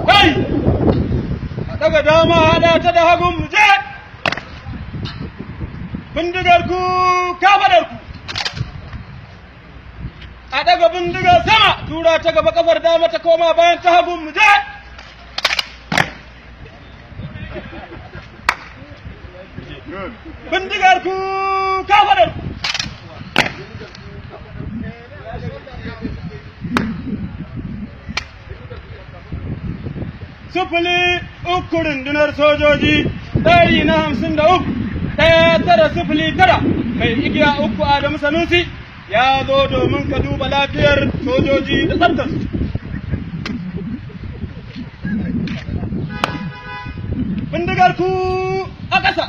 kai a daga dama hada ta da hagun mu je bindigar ku kafadar ku a daga bindigar sama tura ta gaba kafar dama ta koma bayan ta hagun mu je bindigar ku kafadar ku sufuli uku rundunar sojoji 153 1909 mai igiya uku Adamu Sanusi ya zo domin ka duba lafiyar sojoji da tsaftarsu. Bindigar ku a ƙasa.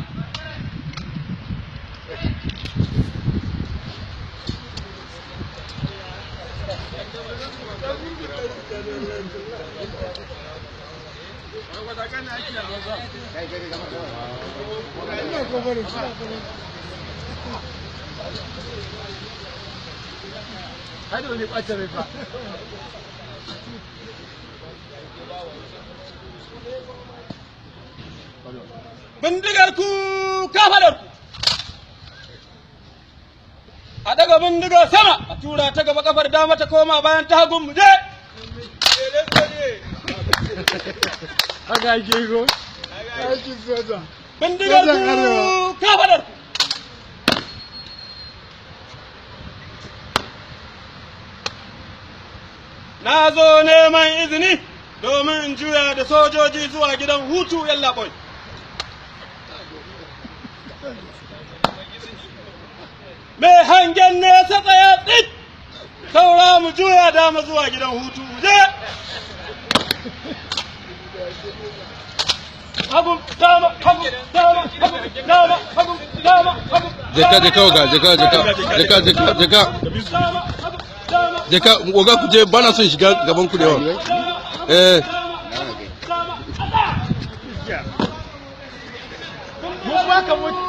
Bindigar ku kafadar ku a daga bindigar sama a tura ta gaba kafar dama ta koma bayan ta hagun mu je bindigar ku kafadar ku na zo neman izini domin in juya da sojoji zuwa gidan hutu yallaɓoi. Mai hangen nesa tsaya tsit, saura mu juya dama zuwa gidan hutu je. Hagu, dama, hagu, dama, hagu, dama, hagu, dama, hagu. Jeka oga ku je bana son shiga gaban ku da yawa. Mun baka mutu.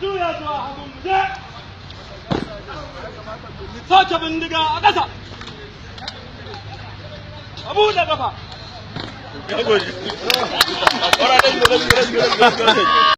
Juya zuwa hagun je. Sace bindiga a ƙasa. Abu da kafa.